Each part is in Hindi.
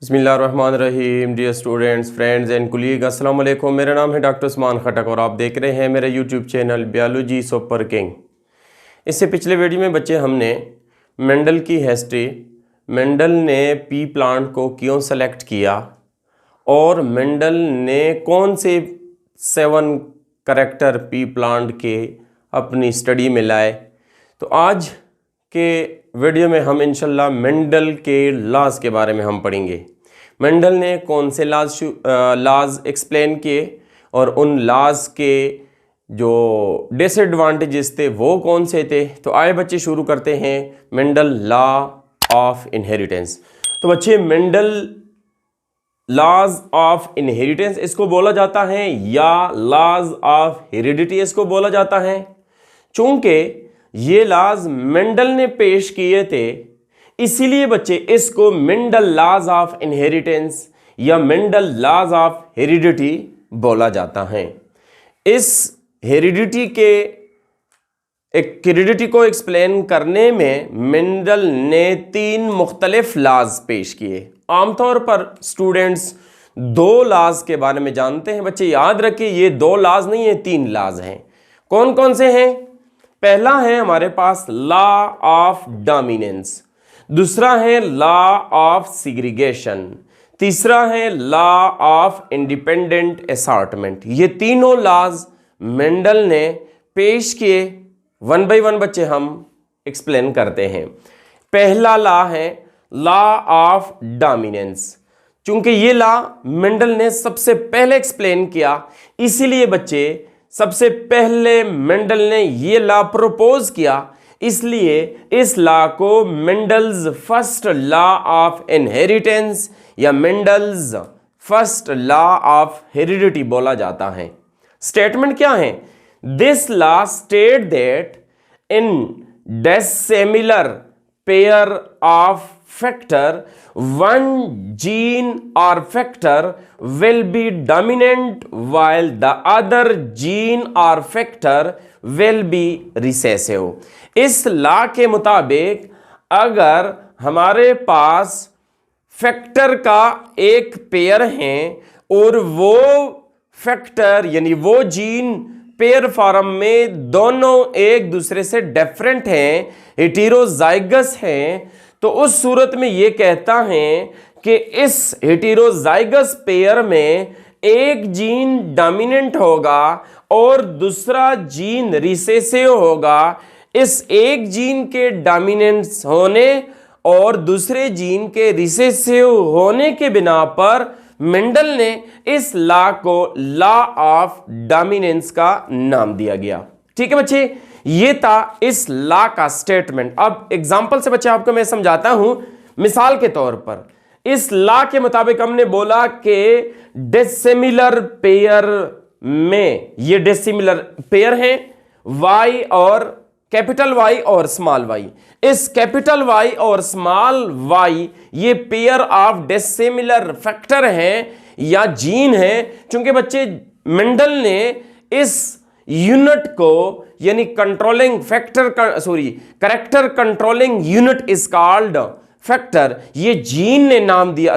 बिस्मिल्लाहिर्रहमानिर्रहीम। Dear students, friends and colleague, अस्सलाम वालेकुम। मेरा नाम है डॉक्टर उस्मान खटक और आप देख रहे हैं मेरा YouTube channel biology super king. इससे पिछले वीडियो में बच्चे हमने मेंडल की हिस्ट्री, मेंडल ने पी प्लांट को क्यों सेलेक्ट किया और मेंडल ने कौन से 7 करैक्टर पी प्लांट के अपनी स्टडी में लाए। तो आज के वीडियो में हम इंशाल्लाह मेंडल के लॉज के बारे में हम पढ़ेंगे। मेंडल ने कौन से लॉज एक्सप्लेन किए और उन लॉज के जो डिसएडवांटेजेस थे वो कौन से थे। तो आए बच्चे शुरू करते हैं मेंडल लॉ ऑफ इनहेरिटेंस। तो बच्चे मेंडल लॉज ऑफ इनहेरिटेंस इसको बोला जाता है या लॉज ऑफ हेरिडिटी इसको बोला जाता है। चूंकि ये लॉज मेंडल ने पेश किए थे इसीलिए बच्चे इसको मेंडल लॉज ऑफ इनहेरिटेंस या मेंडल लॉज ऑफ हेरिडिटी बोला जाता है। इस हेरिडिटी को एक्सप्लेन करने में मेंडल ने 3 मुख्तलिफ लॉज पेश किए। आमतौर पर स्टूडेंट्स 2 लॉज के बारे में जानते हैं। बच्चे याद रखिए ये 2 लॉज नहीं है, 3 लॉज हैं। कौन कौन से हैं? पहला है हमारे पास लॉ ऑफ डोमिनेंस, दूसरा है लॉ ऑफ सेग्रीगेशन, तीसरा है लॉ ऑफ इंडिपेंडेंट असॉर्टमेंट। ये तीनों लॉज मेंडल ने पेश किए। 1 बाय 1 बच्चे हम एक्सप्लेन करते हैं। पहला लॉ है लॉ ऑफ डोमिनेंस। चूंकि ये लॉ मेंडल ने सबसे पहले एक्सप्लेन किया इसीलिए बच्चे सबसे पहले मेंडल ने ये लॉ प्रपोज किया, इसलिए इस लॉ को Mendel's first law of inheritance या Mendel's first law of heredity बोला जाता है। स्टेटमेंट क्या है? This law state that in dissimilar pair of factor, one gene or factor will be dominant while the other gene or factor will be recessive। इस लॉ के मुताबिक अगर हमारे पास फैक्टर का एक पेयर है और वो फैक्टर यानी वो जीन पेयर फॉर्म में दोनों एक दूसरे से डिफरेंट हैं, हेटेरोजाइगस हैं, तो उस सूरत में ये कहता है कि इस हेटेरोजाइगस पेयर में एक जीन डोमिनेंट होगा और दूसरा जीन रिसेसिव होगा। इस एक जीन के डोमिनेंस होने और दूसरे जीन के रिसेसिव होने के बिना पर मेंडल ने इस लॉ को लॉ ऑफ डोमिनेंस का नाम दिया गया। ठीक है बच्चे, ये था इस लॉ का स्टेटमेंट। अब एग्जांपल से बच्चे आपको मैं समझाता हूं। मिसाल के तौर पर इस लॉ के मुताबिक हमने बोला कि डिसिमिलर पेयर में ये डिसिमिलर पेयर हैं y और कैपिटल Y और स्मॉल y। इस कैपिटल Y और स्मॉल y ये पेयर ऑफ डिसिमिलर फैक्टर हैं या जीन हैं। चूंकि बच्चे मेंडल ने इस यूनिट को यानी controlling factor character controlling unit is called factor, ये जीन ने नाम दिया,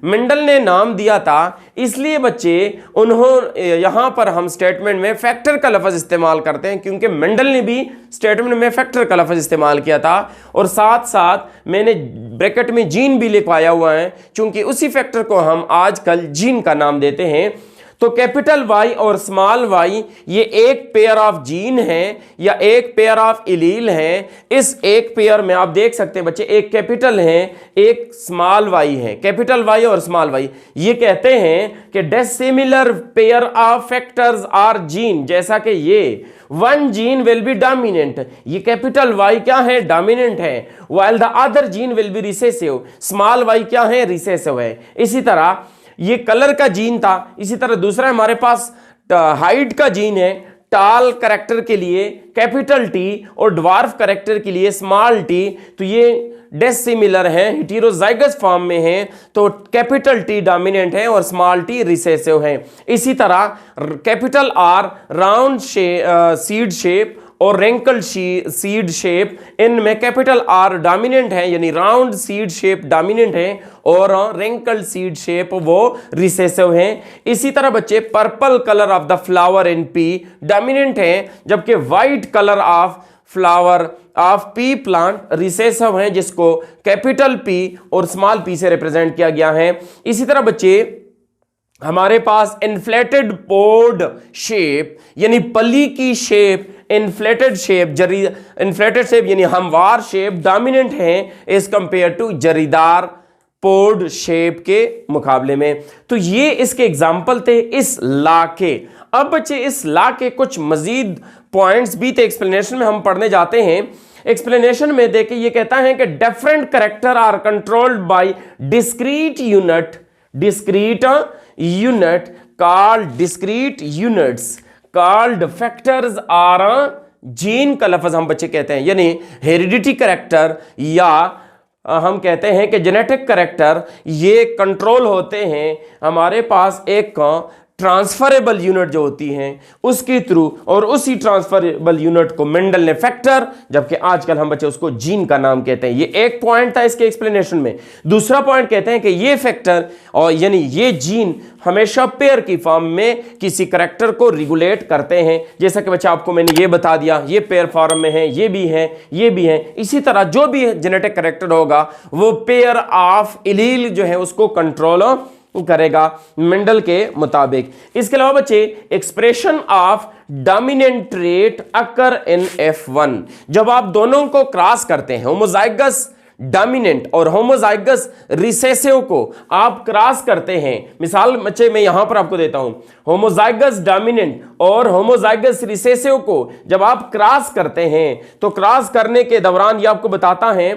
मेंडल ने नाम दिया था। इसलिए बच्चे उन्होंने यहां पर हम स्टेटमेंट में फैक्टर का लफ्ज इस्तेमाल करते हैं क्योंकि मेंडल ने भी स्टेटमेंट में फैक्टर का लफ्ज इस्तेमाल किया था और साथ साथ मैंने ब्रैकेट में जीन भी लिखवाया हुआ है क्योंकि उसी फैक्टर को हम आजकल जीन का नाम देते हैं। तो कैपिटल Y और स्मॉल y ये एक पेयर ऑफ जीन है या एक पेयर ऑफ एलील है। इस एक पेयर में आप देख सकते हैं बच्चे एक कैपिटल है एक स्मॉल y है। कैपिटल Y और स्मॉल y ये कहते हैं कि dissimilar pair of factors or gene, जैसा कि ये one gene will be dominant, ये कैपिटल Y क्या है? डोमिनेंट है, while the other gene will be recessive, small y क्या है? रिसेसिव है। इसी तरह ये कलर का जीन था, इसी तरह दूसरा हमारे पास हाइट का जीन है। टाल करेक्टर के लिए कैपिटल T और ड्वार्फ करेक्टर के लिए स्मॉल t, तो ये डिसिमिलर है, हेटेरोजाइगस फॉर्म में है, तो कैपिटल T डोमिनेंट है और स्मॉल t रिसेसिव है। इसी तरह capital R round seed shape और रेंकल सीड शेप, इनमें कैपिटल आर डोमिनेंट है, यानी राउंड सीड शेप डोमिनेंट है और रेंकल सीड शेप वो रिसेसिव है। इसी तरह बच्चे purple colour of the flower in P dominant है, जबकि white colour of flower of P plant recessive है, जिसको कैपिटल पी और स्मॉल पी से रिप्रेजेंट किया गया है। इसी तरह बच्चे हमारे पास इन्फ्लेटेड पोड शेप यानी पली की शेप, इन्फ्लेटेड शेप यानी हमवार शेप डोमिनेंट है एज कंपेयर टू जरीदार पोड शेप के मुकाबले में। तो ये इसके एग्जाम्पल थे इस लॉ के। अब बच्चे इस लॉ के कुछ मजीद पॉइंट्स भी थे, एक्सप्लेनेशन में हम पढ़ने जाते हैं। एक्सप्लेनेशन में देखिए ये कहता है कि different character are controlled by discrete unit called factors or gene का लफ्ज हम बच्चे कहते हैं, यानी हेरिडिटी कैरेक्टर या हम कहते हैं कि जेनेटिक कैरेक्टर, ये कंट्रोल होते हैं हमारे पास एक ट्रांसफरेबल यूनिट जो होती हैं उसके थ्रू, और उसी ट्रांसफरेबल यूनिट को मेंडल ने फैक्टर, जबकि आजकल हम बच्चे उसको जीन का नाम कहते हैं। ये एक पॉइंट था इसके एक्सप्लेनेशन में। दूसरा पॉइंट कहते हैं कि ये फैक्टर और यानी ये जीन हमेशा पेयर की फॉर्म में किसी करैक्टर को रेगुलेट करते हैं। जैसा कि बच्चा आपको मैंने ये बता दिया, ये पेयर फॉर्म में है, ये भी है, ये भी है। इसी तरह जो भी जेनेटिक करैक्टर होगा वो पेयर ऑफ एलील जो है उसको कंट्रोल करेगा मेंडल के मुताबिक। इसके अलावा बच्चे expression of dominant trait occur in F1, जब आप दोनों को क्रॉस करते हैं, होमोजाइगस डोमिनेंट और होमोजाइगस रिसेसिव को आप क्रॉस करते हैं। मिसाल बच्चे मैं यहां पर आपको देता हूं, होमोजाइगस डोमिनेंट और होमोजाइगस रिसेसिव को जब आप क्रॉस करते हैं तो क्रॉस करने के दौरान ये आपको बताता है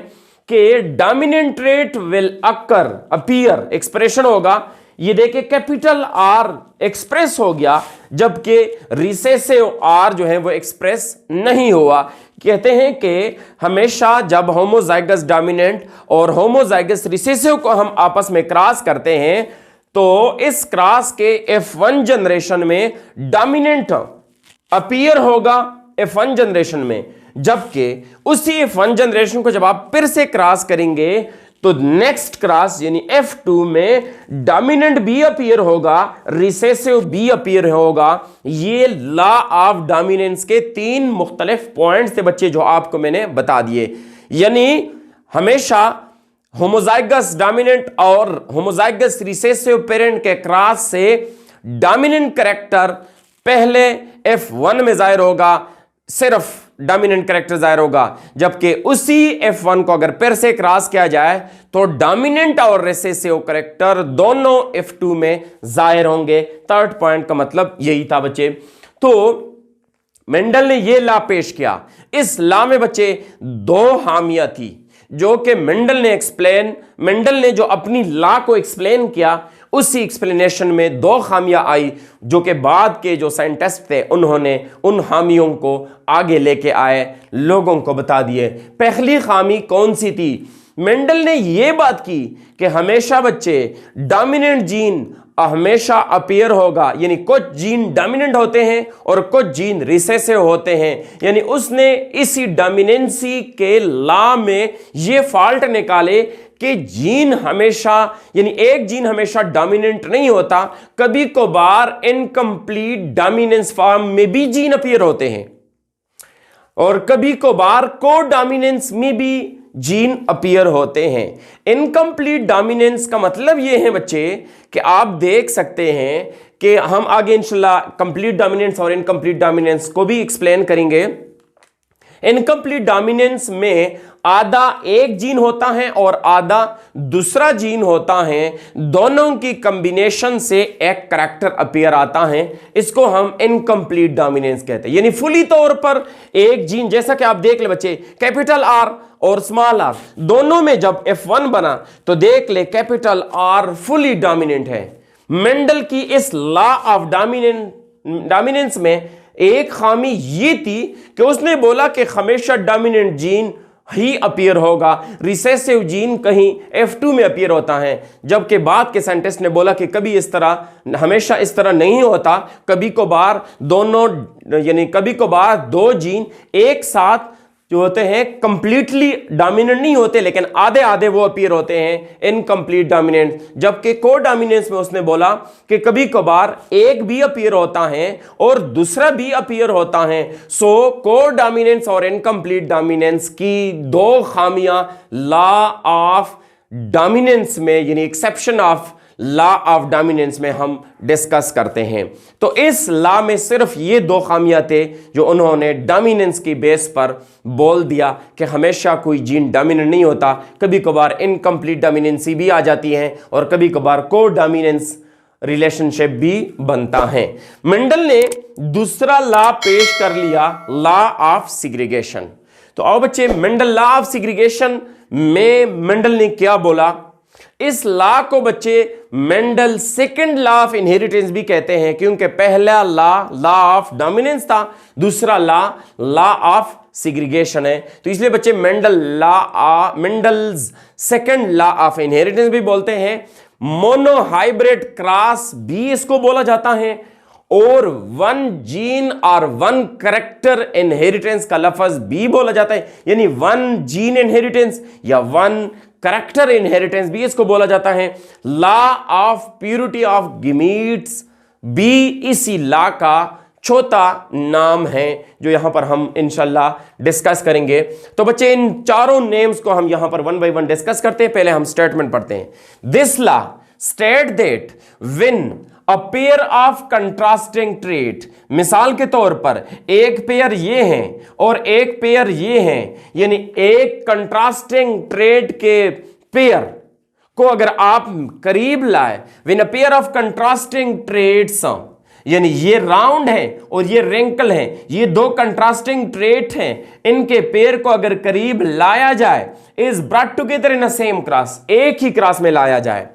कि dominant trait will appear expression होगा, ये देखिए कैपिटल आर एक्सप्रेस हो गया, जबकि रिसेसिव आर जो है वो एक्सप्रेस नहीं हुआ। कहते हैं कि हमेशा जब होमोजाइगस डोमिनेंट और होमोजाइगस रिसेसिव को हम आपस में क्रॉस करते हैं तो इस क्रॉस के F1 जनरेशन में डोमिनेंट अपीयर होगा F1 जनरेशन में, जबकि उसी F1 जनरेशन को जब आप फिर से क्रॉस करेंगे तो नेक्स्ट क्रॉस यानी F2 में डोमिनेंट भी अपीयर होगा, रिसेसिव भी अपीयर होगा। ये लॉ ऑफ डोमिनेंस के 3 मुख्तलिफ पॉइंट्स थे बच्चे जो आपको मैंने बता दिए। यानी हमेशा होमोजाइगस डोमिनेंट और होमोजाइगस रिसेसिव पेरेंट के क्रॉस से डोमिनेंट कैरेक्टर पहले F1 में जाहिर होगा, सिर्फ डोमिनेंट कैरेक्टर जाहिर होगा, जबकि उसी F1 को अगर फिर से क्रॉस किया जाए तो डोमिनेंट और रिसेसिव कैरेक्टर दोनों F2 में जाहिर होंगे। थर्ड पॉइंट का मतलब यही था बच्चे। तो मेंडल ने यह लॉ पेश किया। इस लॉ में बच्चे 2 हामियां थी जो कि मेंडल ने जो अपनी लॉ को एक्सप्लेन किया उसी एक्सप्लेनेशन में 2 खामियां आई जो कि बाद के जो साइंटिस्ट थे उन्होंने उन खामियों को आगे लेके आए, लोगों को बता दिए। पहली खामी कौन सी थी? मेंडल ने यह बात की कि हमेशा बच्चे डोमिनेंट जीन हमेशा अपीयर होगा, यानी कुछ जीन डोमिनेंट होते हैं और कुछ जीन रिसेसिव होते हैं। यानी उसने इसी डोमिनेंसी के लॉ में यह फॉल्ट निकाले कि जीन हमेशा यानी एक जीन हमेशा डोमिनेंट नहीं होता, कभी कभार इनकम्प्लीट डोमिनेंस फॉर्म में भी जीन अपीयर होते हैं और कभी कभार को डोमिनेंस में भी जीन अपीयर होते हैं। इनकम्प्लीट डोमिनेंस का मतलब यह है बच्चे कि आप देख सकते हैं कि हम आगे इंशाल्लाह कंप्लीट डोमिनेंस और इनकम्प्लीट डोमिनेंस को भी एक्सप्लेन करेंगे। इनकम्प्लीट डोमिनेंस में आधा एक जीन होता है और आधा दूसरा जीन होता है, दोनों की कॉम्बिनेशन से एक करैक्टर अपीयर आता है, इसको हम इनकम्प्लीट डोमिनेंस कहते हैं। यानी फुली तौर पर एक जीन, जैसा कि आप देख ले बच्चे कैपिटल आर और स्मॉल आर दोनों में जब F1 बना तो देख ले कैपिटल आर फुली डोमिनेंट है। मेंडल की इस लॉ ऑफ डोमिनेंस में एक खामी ये थी कि उसने बोला कि हमेशा डोमिनेंट जीन ही अपीयर होगा। रिसेसिव जीन कहीं F2 में अपीयर होता है, जबकि बाद के साइंटिस्ट ने बोला कि कभी इस तरह, हमेशा इस तरह नहीं होता, कभी कभार दोनों यानी कभी कभार दो जीन एक साथ जो होते हैं कंप्लीटली डोमिनेंट नहीं होते, लेकिन आधे आधे वो अपीयर होते हैं इनकम्प्लीट डोमिनेंट। जबकि को डोमिनेंस में उसने बोला कि कभी कभार एक भी अपीयर होता है और दूसरा भी अपीयर होता है। सो को डोमिनेंस और इनकम्प्लीट डोमिनेंस की दो खामियां लॉ ऑफ डोमिनेंस में यानी exception of law of dominance में हम डिस्कस करते हैं। तो इस लॉ में सिर्फ ये दो खामियां थे जो उन्होंने डोमिनेंस की बेस पर बोल दिया कि हमेशा कोई जीन डोमिनेंट नहीं होता, कभी कभार इनकम्प्लीट डोमिनेंसी भी आ जाती है और कभी कभार को डोमिनेंस रिलेशनशिप भी बनता है। मेंडल ने दूसरा लॉ पेश कर लिया, लॉ ऑफ सिग्रीगेशन। तो आओ बच्चे, मेंडल लॉ ऑफ सिग्रीगेशन में मेंडल ने क्या बोला? इस लॉ को बच्चे Mendel second law of inheritance भी कहते हैं, क्योंकि पहला लॉ ऑफ डोमिनेंस था, दूसरा लॉ ऑफ सिग्रीगेशन है। तो इसलिए बच्चे Mendel's second law of inheritance भी बोलते हैं, मोनोहाइब्रिड क्रॉस भी इसको बोला जाता है, और वन जीन और वन करेक्टर इनहेरिटेंस का लफ्ज भी बोला जाता है, यानी वन जीन इनहेरिटेंस या वन करेक्टर इनहेरिटेंस भी इसको बोला जाता है। लॉ ऑफ प्यूरिटी ऑफ गीमीट्स भी इसी लॉ का चौथा नाम है, जो यहां पर हम इंशाल्लाह डिस्कस करेंगे। तो बच्चे इन चारों नेम्स को हम यहां पर वन बाय वन डिस्कस करते हैं। पहले हम स्टेटमेंट पढ़ते हैं। This law state that when a pair of contrasting trait, मिसाल के तौर पर एक पेयर ये है और एक पेयर ये है, यानी एक कंट्रास्टिंग ट्रेट के पेयर को अगर आप करीब लाए, when a pair of contrasting traits, यानी ये राउंड है और ये रिंकल है, ये दो कंट्रास्टिंग ट्रेट हैं, इनके पेयर को अगर करीब लाया जाए, is brought together in a same cross, एक ही क्रॉस में लाया जाए,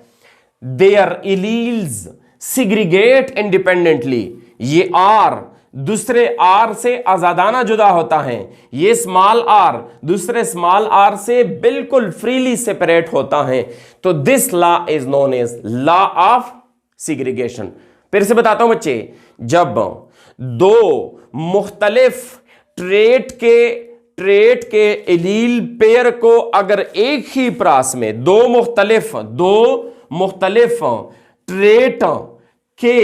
देयर एलील्स सिग्रीगेट इंडिपेंडेंटली, ये आर दूसरे आर से आजादाना जुदा होता है, ये स्मॉल आर दूसरे स्मॉल आर से बिल्कुल फ्रीली सेपरेट होता है। तो this law is known as law of segregation. फिर से बताता हूं बच्चे, जब दो मुख्तलिफ ट्रेट के एलील पेयर को अगर एक ही प्रास में दो मुख्तलिफ ट्रेट के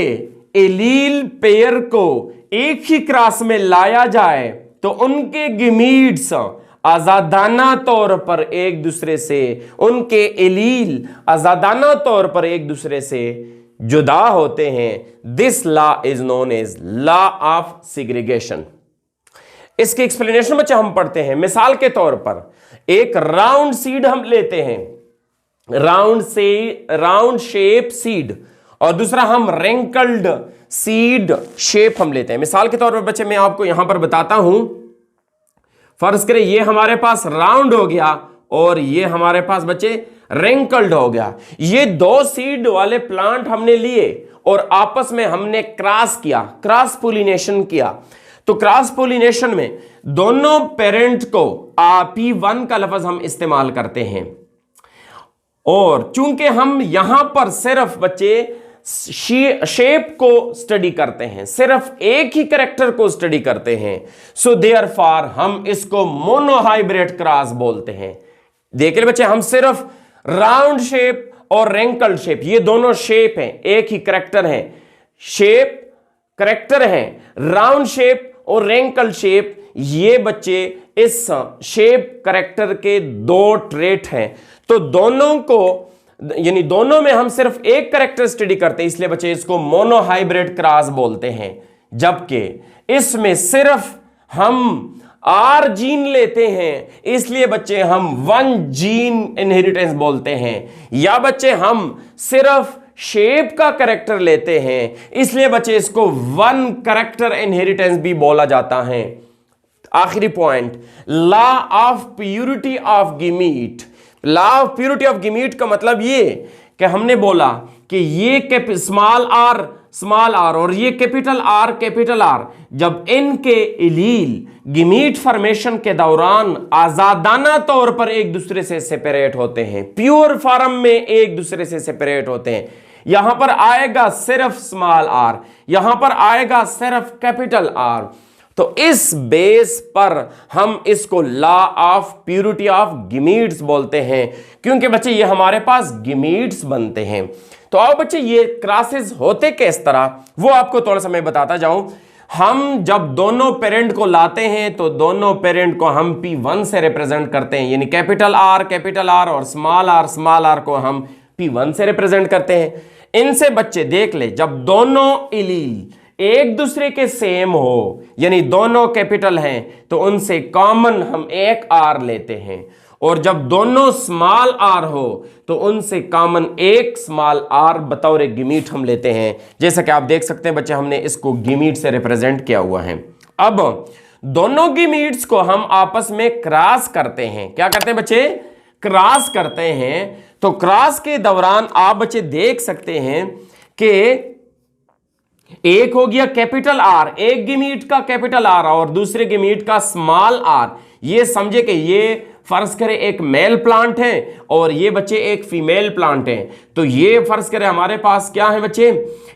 एलील पेयर को एक ही क्रॉस में लाया जाए, तो उनके गीमीट्स आजादाना तौर पर एक दूसरे से, उनके एलील आजादाना तौर पर एक दूसरे से जुदा होते हैं। This law is known as law of segregation. इसके एक्सप्लेनेशन बच्चे हम पढ़ते हैं। मिसाल के तौर पर एक राउंड सीड हम लेते हैं, राउंड शेप सीड, और दूसरा हम रिंकल्ड सीड शेप हम लेते हैं। मिसाल के तौर पर बच्चे मैं आपको यहां पर बताता हूं, फर्ज करें ये हमारे पास राउंड हो गया और ये हमारे पास बच्चे रिंकल्ड हो गया। ये दो सीड वाले प्लांट हमने लिए और आपस में हमने क्रॉस किया, क्रॉस पोलिनेशन किया। तो क्रॉस पोलिनेशन में दोनों पेरेंट को P1 का लफ्ज हम इस्तेमाल करते हैं, और चूंकि हम यहां पर सिर्फ बच्चे शेप को स्टडी करते हैं, सिर्फ एक ही कैरेक्टर को स्टडी करते हैं, सो देयरफॉर हम इसको मोनोहाइब्रिड क्रॉस बोलते हैं। देखिए बच्चे, हम सिर्फ राउंड शेप और रिंकल्ड शेप, ये दोनों शेप हैं, एक ही कैरेक्टर है, शेप कैरेक्टर है, राउंड शेप और रिंकल्ड शेप, ये बच्चे इस शेप कैरेक्टर के दो ट्रेट हैं। तो दोनों को यानी दोनों में हम सिर्फ एक कैरेक्टर स्टडी करते हैं, इसलिए बच्चे इसको मोनोहाइब्रिड क्रॉस बोलते हैं। जबकि इसमें सिर्फ हम आर जीन लेते हैं, इसलिए बच्चे हम वन जीन इनहेरिटेंस बोलते हैं। या बच्चे हम सिर्फ शेप का कैरेक्टर लेते हैं, इसलिए बच्चे इसको वन कैरेक्टर इनहेरिटेंस भी बोला जाता है। आखिरी point, law of purity of gamete. Law of purity of gamete का मतलब ये कि हमने बोला कि ये स्मॉल आर स्मॉल आर और ये कैपिटल आर जब इनके इलील गिमीट फॉर्मेशन के दौरान आजादाना तौर पर एक दूसरे से सेपरेट होते हैं, प्योर फॉर्म में एक दूसरे से सेपरेट होते हैं, यहां पर आएगा सिर्फ स्मॉल आर, यहां पर आएगा सिर्फ कैपिटल आर, तो इस बेस पर हम इसको लॉ ऑफ प्यूरिटी ऑफ गिमीट्स बोलते हैं, क्योंकि बच्चे ये हमारे पास गिमीट्स बनते हैं। तो आओ बच्चे ये क्रॉसेस होते किस तरह वो आपको थोड़ा सा मैं बताता जाऊं। हम जब दोनों पेरेंट को लाते हैं तो दोनों पेरेंट को हम P1 से रिप्रेजेंट करते हैं, यानी कैपिटल आर और स्मॉल आर को हम P1 से रिप्रेजेंट करते हैं। इनसे बच्चे देख ले, जब दोनों इलील एक दूसरे के सेम हो, यानी दोनों कैपिटल हैं, तो उनसे कॉमन हम एक आर लेते हैं, और जब दोनों स्मॉल आर हो तो उनसे कॉमन एक स्मॉल आर बतौर गिमीट हम लेते हैं। जैसा कि आप देख सकते हैं बच्चे, हमने इसको गिमीट से रिप्रेजेंट किया हुआ है। अब दोनों गिमीट्स को हम आपस में क्रॉस करते हैं। क्या करते हैं बच्चे? क्रॉस करते हैं। तो क्रॉस के दौरान आप बच्चे देख सकते हैं कि एक हो गया कैपिटल आर, एक गिमीट का कैपिटल आर और दूसरे गिमीट का स्मॉल आर। ये समझे कि ये फर्ज करें एक मेल प्लांट है और ये बच्चे एक फीमेल प्लांट है। तो ये फर्ज करें हमारे पास क्या है बच्चे,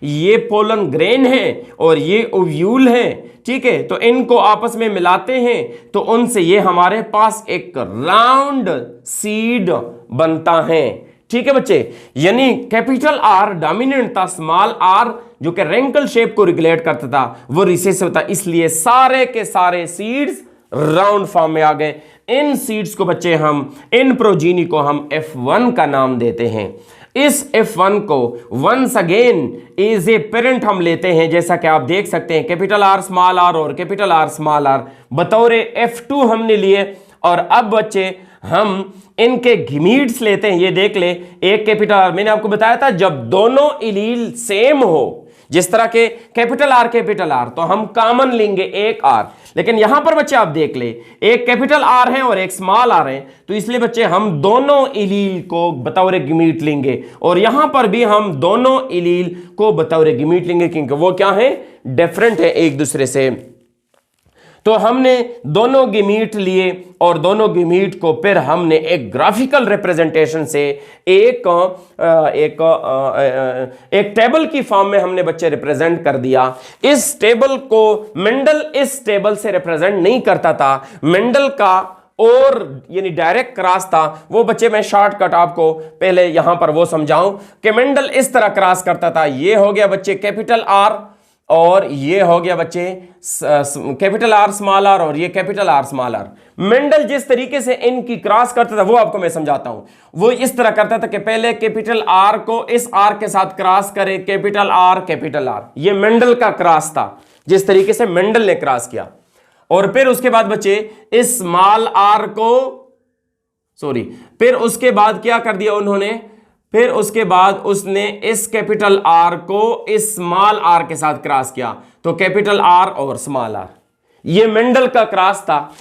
ये पोलन ग्रेन है और ये ओव्यूल है, ठीक है। तो इनको आपस में मिलाते हैं तो उनसे ये हमारे पास एक राउंड सीड बनता है, ठीक है बच्चे। यानी कैपिटल आर डोमिनेंट था, स्मॉल आर जो कि रेंकल शेप को रेगुलेट करता था वो रिसेसिव था, इसलिए सारे के सारे सीड्स राउंड फॉर्म में आ गए। इन सीड्स को बच्चे हम, इन प्रोजीनी को हम F1 का नाम देते हैं। इस F1 को once again as a parent हम लेते हैं, जैसा कि आप देख सकते हैं कैपिटल आर स्मॉल आर और कैपिटल आर स्मॉल आर बतौर F2 हमने लिए। और अब बच्चे हम इनके गिमीट्स लेते हैं। ये देख ले, एक कैपिटल आर, मैंने आपको बताया था जब दोनों इलील सेम हो, जिस तरह के कैपिटल आर तो हम कॉमन लेंगे एक आर, लेकिन यहां पर बच्चे आप देख ले एक कैपिटल आर है और एक स्मॉल आर है, तो इसलिए बच्चे हम दोनों इलील को बतौर गिमीट लेंगे और यहां पर भी हम दोनों इलील को बतौर गिमीट लेंगे, क्योंकि वो क्या है, डिफरेंट है एक दूसरे से। तो हमने दोनों गिमीट लिए और दोनों गिमीट को फिर हमने एक ग्राफिकल रिप्रेजेंटेशन से एक टेबल की फॉर्म में हमने बच्चे रिप्रेजेंट कर दिया। इस टेबल को मेंडल इस टेबल से रिप्रेजेंट नहीं करता था, मेंडल का और यानी डायरेक्ट क्रॉस था वो बच्चे, मैं शॉर्टकट आपको पहले यहां पर वो समझाऊं कि मेंडल इस तरह क्रॉस करता था। ये हो गया बच्चे कैपिटल आर और ये हो गया बच्चे कैपिटल आर स्मॉल आर और ये capital R small R. Mendel जिस तरीके से इनकी क्रॉस करता था वो आपको मैं समझाता हूं। वो इस तरह करता था कि पहले कैपिटल आर को इस आर के साथ क्रॉस करे, कैपिटल आर। ये मेंडल का क्रॉस था, जिस तरीके से मेंडल ने क्रॉस किया। और फिर उसके बाद बच्चे इस स्मॉल आर को फिर उसके बाद क्या कर दिया उन्होंने, फिर उसके बाद उसने इस कैपिटल आर को इस स्मॉल आर के साथ क्रॉस किया, तो कैपिटल आर और स्मॉल आर, ये मेंडल का क्रॉस था।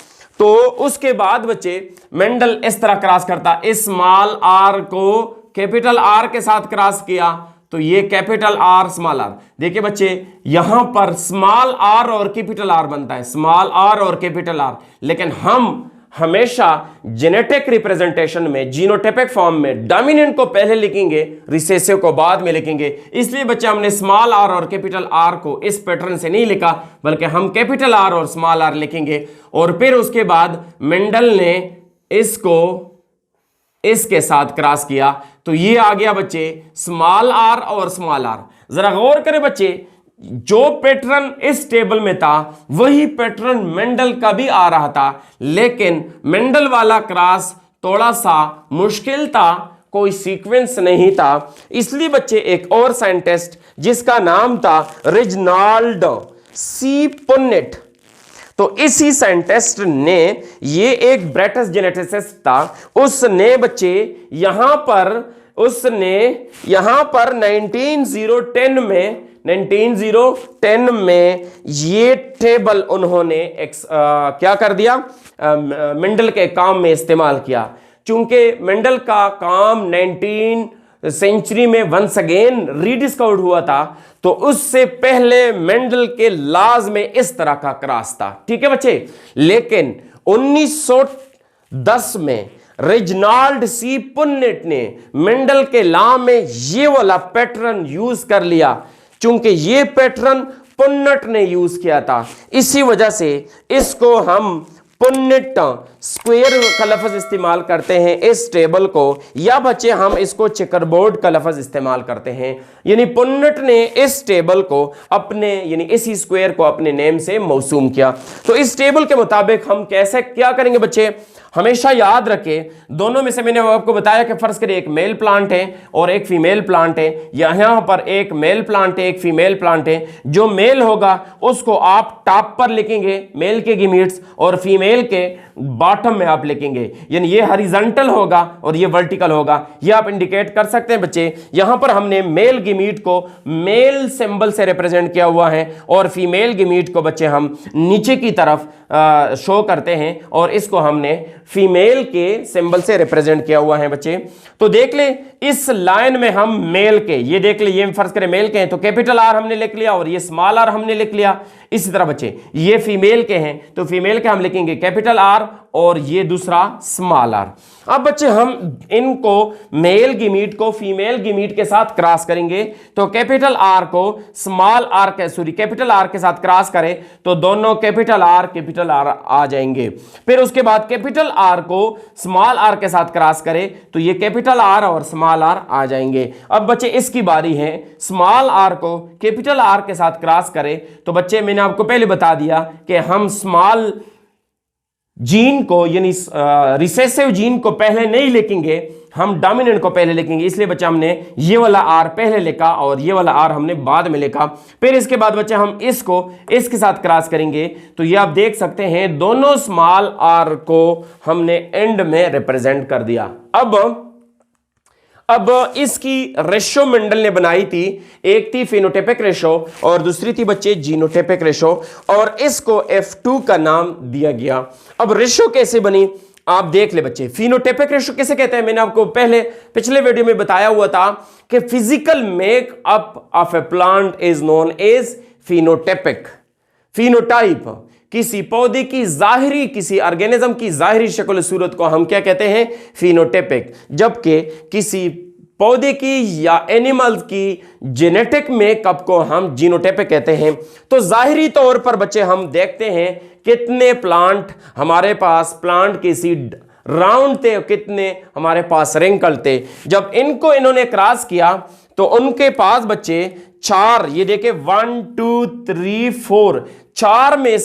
तो उसके बाद बच्चे मेंडल इस तरह क्रॉस करता, इस स्मॉल आर को कैपिटल आर के साथ क्रॉस किया, तो ये कैपिटल आर स्मॉल आर। देखिए बच्चे यहां पर स्मॉल आर और कैपिटल आर बनता है, स्मॉल आर और कैपिटल आर, लेकिन हम हमेशा जेनेटिक रिप्रेजेंटेशन में जीनोटाइपिक फॉर्म में डोमिनेंट को पहले लिखेंगे, रिसेसिव को बाद में लिखेंगे। इसलिए बच्चे हमने स्मॉल आर और कैपिटल आर को इस पैटर्न से नहीं लिखा, बल्कि हम कैपिटल आर और स्मॉल आर लिखेंगे। और फिर उसके बाद मेंडल ने इसको इसके साथ क्रॉस किया, तो ये आ गया बच्चे स्मॉल आर और स्मॉल आर। जरा गौर करें बच्चे, जो पैटर्न इस टेबल में था वही पैटर्न मेंडल का भी आ रहा था, लेकिन मेंडल वाला क्रॉस थोड़ा सा मुश्किल था, कोई सीक्वेंस नहीं था। इसलिए बच्चे एक और साइंटिस्ट जिसका नाम था रेजिनाल्ड सी पुन्नेट, तो इसी साइंटिस्ट ने, ये एक ब्रिटिश जेनेटिसिस्ट था, उसने बच्चे यहां पर 1910 में ये टेबल उन्होंने क्या कर दिया, मेंडल के काम में इस्तेमाल किया। चूंकि मेंडल का काम सेंचुरी में वंस अगेन रीडिस्कवर्ड हुआ था, तो उससे पहले मेंडल के लॉज में इस तरह का क्रॉस था। ठीक है बच्चे, लेकिन 1910 में रेजिनाल्ड सी पुन्नेट ने मेंडल के लॉ में ये वाला पैटर्न यूज कर लिया। चूंकि ये पैटर्न पुन्नेट ने यूज किया था, इसी वजह से इसको हम पुन्नेट स्क्वायर का लफ्ज इस्तेमाल करते हैं इस टेबल को, या बच्चे हम इसको चेकरबोर्ड का लफ्ज इस्तेमाल करते हैं। यानी पुन्नेट ने इस टेबल को अपने, यानी इसी स्क्वायर को अपने नेम से मौसूम किया। तो इस टेबल के मुताबिक हम कैसे क्या करेंगे बच्चे, हमेशा याद रखें, दोनों में से मैंने आपको बताया कि फर्ज करें एक मेल प्लांट है और एक फीमेल प्लांट है, यहां पर एक मेल प्लांट है, एक फीमेल प्लांट है। जो मेल होगा उसको आप टॉप पर लिखेंगे, मेल के गिमीट्स, और फीमेल के बॉटम में आप लिखेंगे, यानी ये हॉरिजॉन्टल होगा और ये वर्टिकल होगा। ये आप इंडिकेट कर सकते हैं बच्चे। यहां पर हमने मेल गिमीट को मेल सिंबल से रिप्रेजेंट किया हुआ है और फीमेल गिमीट को बच्चे हम नीचे की तरफ शो करते हैं और इसको हमने फीमेल के सिंबल से रिप्रेजेंट किया हुआ है बच्चे। तो देख ले इस लाइन में हम मेल के, ये देख ले, ये फर्ज करें मेल के हैं तो कैपिटल आर हमने लिख लिया और ये स्मॉल आर हमने लिख लिया। इसी तरह बच्चे ये फीमेल के हैं तो फीमेल के हम लिखेंगे कैपिटल आर और ये दूसरा स्मॉल आर। अब बच्चे हम इनको मेल गिमीट को फीमेल गिमीट के साथ क्रॉस करेंगे, तो कैपिटल आर को स्मॉल आर के कैपिटल आर के साथ क्रॉस करें तो दोनों कैपिटल आर आ जाएंगे। फिर उसके बाद कैपिटल आर को स्मॉल आर के साथ क्रॉस करें तो ये कैपिटल आर और स्मॉल आर आ जाएंगे। अब बच्चे इसकी बारी है, स्मॉल आर को कैपिटल आर के साथ क्रॉस करें तो बच्चे मैंने आपको पहले बता दिया कि हम स्मॉल जीन को, यानी रिसेसिव जीन को पहले नहीं लिखेंगे, हम डोमिनेंट को पहले लिखेंगे। इसलिए बच्चा हमने ये वाला आर पहले लिखा और ये वाला आर हमने बाद में लिखा। फिर इसके बाद बच्चा हम इसको इसके साथ क्रॉस करेंगे तो ये आप देख सकते हैं दोनों स्मॉल आर को हमने एंड में रिप्रेजेंट कर दिया। अब इसकी रेशो मेंडल ने बनाई थी, एक थी फिनोटाइपिक रेशो और दूसरी थी बच्चे जीनोटाइपिक रेशो, और इसको F2 का नाम दिया गया। अब रेशो कैसे बनी आप देख ले बच्चे। फिनोटाइपिक रेशो किसे कहते हैं, मैंने आपको पिछले वीडियो में बताया हुआ था कि physical makeup of a plant is known as phenotypic. Phenotype किसी पौधे की जाहिरी, किसी ऑर्गेनिज्म की जाहिरी शक्ल सूरत को हम क्या कहते हैं, फिनोटाइपिक। जबकि किसी पौधे की या एनिमल्स की जेनेटिक मेकअप को हम जीनोटाइपिक कहते हैं। तो जाहिरी तौर पर बच्चे हम देखते हैं कितने प्लांट हमारे पास, प्लांट के सीड राउंड थे, कितने हमारे पास रिंकल थे। जब इनको इन्होंने क्रॉस किया तो उनके पास बच्चे 4, ये देखे 1 2 3 4, 4 में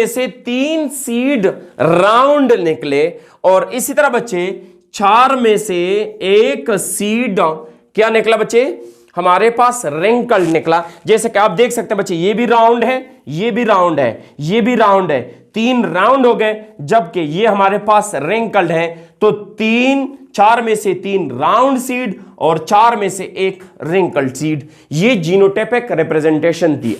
से 3 सीड राउंड निकले, और इसी तरह बच्चे 4 में से 1 सीड क्या निकला बच्चे, हमारे पास रिंकल निकला। जैसे कि आप देख सकते हैं बच्चे ये भी राउंड है, ये भी राउंड है, ये भी राउंड है, 3 राउंड हो गए, जबकि ये हमारे पास रिंकल्ड है। तो 4 में से 3 राउंड सीड और 4 में से 1 रिंकल्ड सीड। ये जीनोटाइपिक रिप्रेजेंटेशन थी।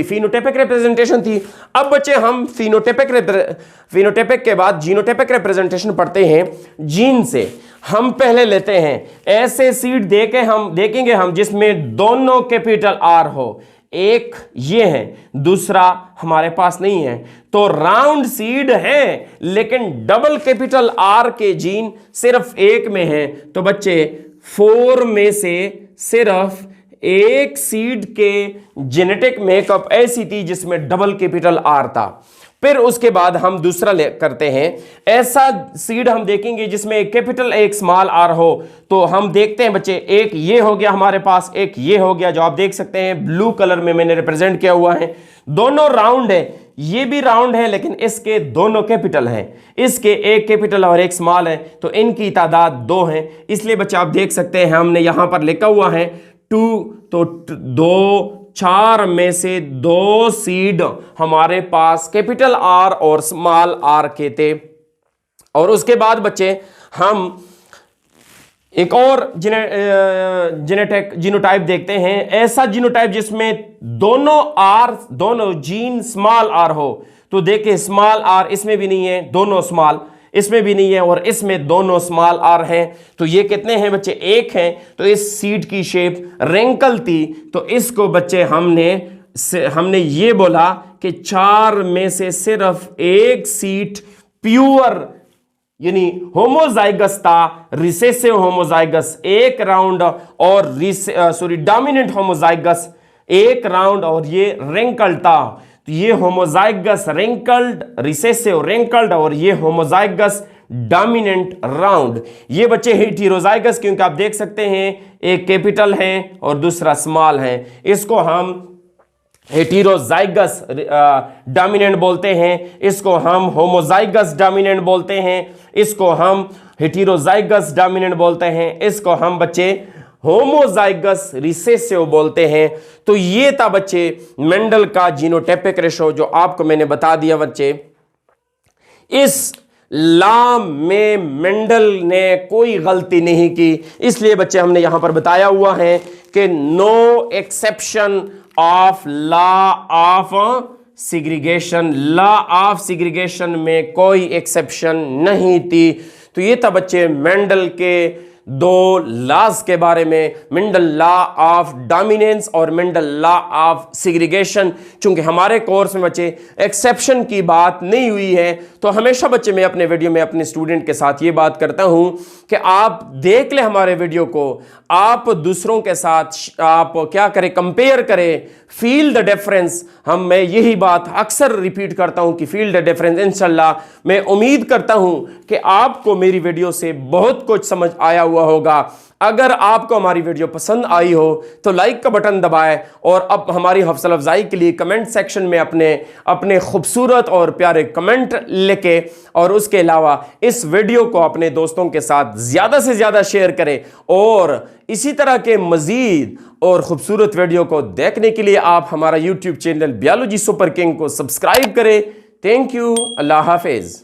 फिनोटाइपिक रिप्रेजेंटेशन थी। अब बच्चे हम फिनोटाइपिक के बाद जीनोटाइपिक रिप्रेजेंटेशन पढ़ते हैं जीन से। हम पहले लेते हैं ऐसे सीड देखेंगे हम जिसमें दोनों कैपिटल आर हो, एक ये है, दूसरा हमारे पास नहीं है, तो राउंड सीड है, लेकिन डबल कैपिटल आर के जीन सिर्फ एक में है। तो बच्चे 4 में से सिर्फ 1 सीड के जेनेटिक मेकअप ऐसी थी जिसमें डबल कैपिटल आर था। फिर उसके बाद हम दूसरा करते हैं, ऐसा सीड हम देखेंगे जिसमें एक कैपिटल एक स्मॉल आर हो। तो हम देखते हैं बच्चे, एक ये हो गया हमारे पास, एक ये हो गया, जो आप देख सकते हैं ब्लू कलर में मैंने रिप्रेजेंट किया हुआ है। दोनों राउंड है, ये भी राउंड है, लेकिन इसके दोनों कैपिटल हैं, इसके एक कैपिटल और एक स्मॉल है, तो इनकी तादाद 2 है। इसलिए बच्चे आप देख सकते हैं हमने यहां पर लिखा हुआ है 2, तो 2 4 में से 2 सीड हमारे पास कैपिटल आर और स्मॉल आर के थे। और उसके बाद बच्चे हम एक और जीनोटाइप देखते हैं, ऐसा जीनोटाइप जिसमें दोनों जीन स्मॉल आर हो। तो देखिए स्मॉल आर इसमें भी नहीं है, दोनों स्मॉल, इसमें भी नहीं है और इसमें दोनों स्मॉल आर हैं। तो ये कितने हैं बच्चे? एक हैं। तो इस सीड की शेप रेंकल थी, तो इसको बच्चे हमने ये बोला कि 4 में से सिर्फ एक सीट प्योर यानी होमोजाइगस था, रिसेसिव होमोजाइगस एक राउंड और डोमिनेंट होमोजाइगस एक राउंड और ये रिंकल्ड था। तो ये होमोजाइगस रिंकल्ड, रिसेसिव रिंकल्ड और ये होमोजाइगस डोमिनेंट राउंड। ये बच्चे हेटेरोजाइगस, क्योंकि आप देख सकते हैं एक कैपिटल है और दूसरा स्मॉल है। इसको हम हेटेरोजाइगस डोमिनेंट बोलते हैं, इसको हम होमोजाइगस डोमिनेंट बोलते हैं, इसको हम हेटेरोजाइगस डोमिनेंट बोलते हैं, इसको हम बच्चे होमोजाइगस रिसेसिव बोलते हैं। तो ये था बच्चे मेंडल का जीनोटाइपिक रेशो, जो आपको मैंने बता दिया बच्चे। इस लॉ में मेंडल ने कोई गलती नहीं की, इसलिए बच्चे हमने यहां पर बताया हुआ है कि no exception of law of segregation, law of segregation में कोई एक्सेप्शन नहीं थी। तो ये था बच्चे मेंडल के 2 लॉज के बारे में, मेंडल लॉ ऑफ डोमिनेंस और मेंडल लॉ ऑफ सिग्रीगेशन। चूंकि हमारे कोर्स में बच्चे एक्सेप्शन की बात नहीं हुई है, तो हमेशा बच्चे मैं अपने वीडियो में अपने स्टूडेंट के साथ ये बात करता हूं कि आप देख ले हमारे वीडियो को, आप दूसरों के साथ आप क्या करें, कंपेयर करें, फील द डिफरेंस। मैं यही बात अक्सर रिपीट करता हूं कि फील द डिफरेंस। इंशाल्लाह मैं उम्मीद करता हूं कि आपको मेरी वीडियो से बहुत कुछ समझ आया हुआ होगा। अगर आपको हमारी वीडियो पसंद आई हो तो लाइक का बटन दबाएं और अब हमारी हौसला अफजाई के लिए कमेंट सेक्शन में अपने खूबसूरत और प्यारे कमेंट लिखे, और उसके अलावा इस वीडियो को अपने दोस्तों के साथ ज़्यादा से ज़्यादा शेयर करें। और इसी तरह के मज़ीद और ख़ूबसूरत वीडियो को देखने के लिए आप हमारा YouTube channel biology super king को सब्सक्राइब करें। Thank you. अल्लाह हाफिज़।